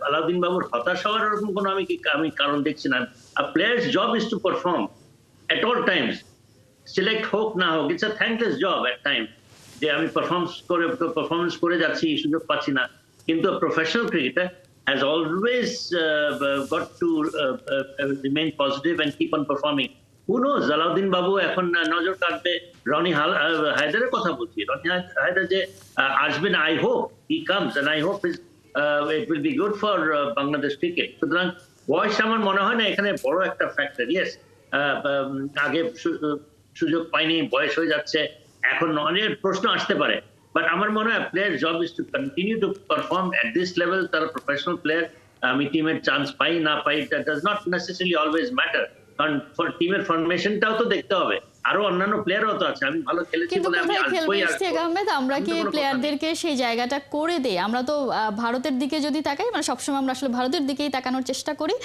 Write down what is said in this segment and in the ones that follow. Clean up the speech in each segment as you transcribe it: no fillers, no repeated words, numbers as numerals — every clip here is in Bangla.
আলাউদ্দিন বাবুর হতাশ হওয়ার এরকম কোনো আমি কারণ দেখছি না। Players job is two perform at all Times, select হোক না হোক। It's a thankless job at time, যে আমি পারফরমেন্স করে যাচ্ছি, সুযোগ পাচ্ছি না। কিন্তু professional cricketer has always got to remain positive and keep on performing. Who knows, Alauddin বাবু এখন নজর কাটবে রনি হায়দারের কথা বলছি। রনি হায়দার যে আসবেন, I hope he comes and I hope it will be good for Bangladesh cricket. সুতরাং বয়স আমার মনে হয় না এখানে বড় একটা ফ্যাক্টর। ইয়েস, আগে সুযোগ পাইনি, বয়স হয়ে যাচ্ছে, এখন অনেক প্রশ্ন আসতে পারে। বাট আমার মনে হয় player job is to continue to perform at this level. তারা প্রফেশনাল প্লেয়ার, আমি টিমের চান্স পাই না পাই, that does not necessarily always matter. কারণ টিমের ফরমেশনটাও তো দেখতে হবে, আরো অন্যান্য প্লেয়ারও তো আছে। আমি ভালো খেলেছি বলে আমি আসবই। আহমেদ, আমরা কি প্লেয়ারদেরকে সেই জায়গাটা করে দেই? আমরা তো ভারতের দিকে যদি তাকাই, মানে সবসময় আমরা আসলে ভারতের দিকেই তাকানোর চেষ্টা করি।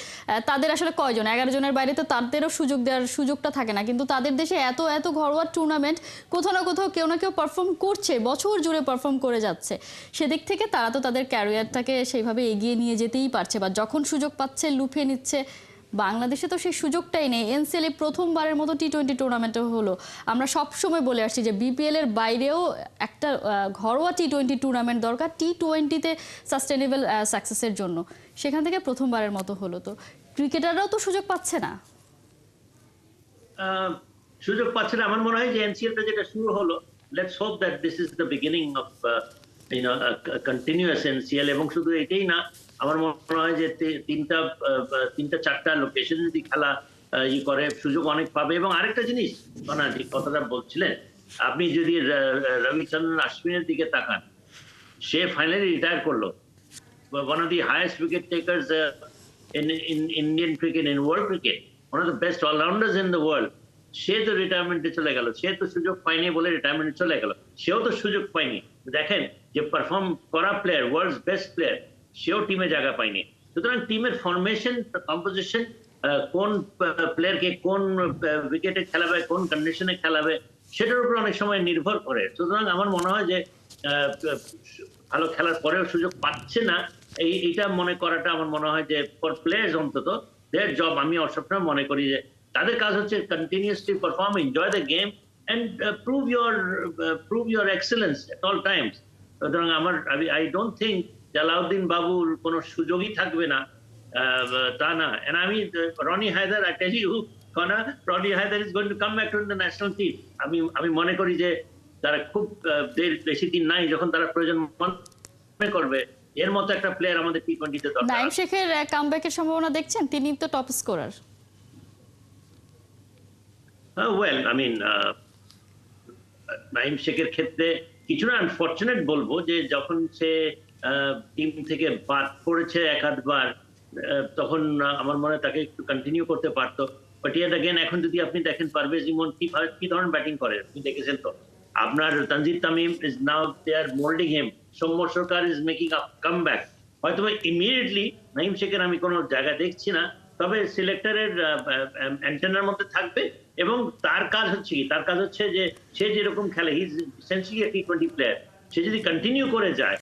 তাদের আসলে কয়জন, 11 জনের বাইরে তো তাদেরও সুযোগ দেওয়ার সুযোগটা থাকে না। কিন্তু তাদের দেশে এত এত ঘরোয়া টুর্নামেন্ট, কোথাও না কোথাও কেউ না কেউ পারফর্ম করছে, বছর জুড়ে পারফর্ম করে যাচ্ছে। সেদিক থেকে তারা তো তাদের ক্যারিয়ারটাকে সেইভাবে এগিয়ে নিয়ে যেতেই পারছে, বা যখন সুযোগ পাচ্ছে লুফে নিচ্ছে। বাংলাদেশে তো সেই সুযোগটাই নেই। এনসিএল প্রথমবারের মতো টি-20 টুর্নামেন্টে হলো। আমরা সব সময় বলে আসছি যে বিপিএল এর বাইরেও একটা ঘরোয়া টি-20 টুর্নামেন্ট দরকার টি-20তে সাস্টেনেবল সাকসেসের জন্য। সেখান থেকে প্রথমবারের মতো হলো। তো ক্রিকেটাররাও তো সুযোগ পাচ্ছে না। সুযোগ পাচ্ছে না। আমার মনে হয় যে এনসিএলটা যেটা শুরু হলো, let's hope that this is the beginning of continuous NCL. এবং শুধু এটাই না, আমার মনে হয় যে তিনটা চারটা লোকেশন যদি খেলা করে, সুযোগ অনেক পাবে। এবং আরেকটা জিনিস, যে কথাটা বলছিলেন, আপনি যদি রবিচন্দ্রন অশ্বিনের দিকে তাকান, সে ফাইনালি রিটায়ার করলো। One of the highest wicket takers in Indian cricket, in world cricket, one of the best all-rounders in the world. সে তো রিটায়ারমেন্টে চলে গেল, সে তো সুযোগ পায়নি বলে রিটায়ারমেন্টে চলে গেল। সেও তো সুযোগ পায়নি। দেখেন, যে পারফর্ম করা প্লেয়ার, ওয়ার্ল্ডস বেস্ট প্লেয়ার, সেও টিমে জায়গা পায়নি। সুতরাং টিমের ফরমেশন, কম্পোজিশন, কোন প্লেয়ারকে কোন উইকেটে খেলাবে, কোন কন্ডিশনে খেলাবে, সেটার উপর অনেক সময় নির্ভর করে। সুতরাং আমার মনে হয় যে ভালো খেলার পরেও সুযোগ পাচ্ছে না, এইটা মনে করাটা আমার মনে হয় যে ফর প্লেয়ার্স অন্তত দেয়ার জব, আমি সবসময় মনে করি যে তাদের কাজ হচ্ছে continuously perform, enjoy the game and prove your excellence at all times. সুতরাং আই ডোন্ট থিঙ্ক আলাউদ্দিন বাবুর কোনো সুযোগই থাকবে না, তা না। এন্ড আমি Roni Haider, I tell you, Roni Haider is going to come back to the national team. আমি মনে করি যে তারা খুব বেশি দিন নাই যখন তারা প্রয়োজন মনে করবে এর মতো একটা প্লেয়ার আমাদের টি-20 তে দরকার। নাইম শেখের কামব্যাকের সম্ভাবনা দেখছেন? তিনি তো টপ স্কোরার। ওয়েল, নাইম শেখের ক্ষেত্রে কিছুটা আনফরচুনেট বলবো, যে যখন সে টিম থেকে বাদ পড়েছে এক আধবার, তখন আমার মনে হয় তাকে একটু কন্টিনিউ করতে পারতো। বাট ইয়ার অ্যাগেন, এখন যদি আপনি দেখেন পারভেজ ইমন কি ধরনের ব্যাটিং করে, আপনি দেখেছেন তো। আপনার Tanzid Tamim is now they are moulding him, Soumya Sarkar is making a comeback. হয়তো ইমিডিয়েটলি নাইম শেখের আমি কোনো জায়গা দেখছি না, তবে সিলেক্টরের অ্যান্টেনার মধ্যে থাকবে। এবং তার কাজ হচ্ছে যে সে যেরকম খেলে, he is essentially a T20 player, সে যদি কন্টিনিউ করে যায়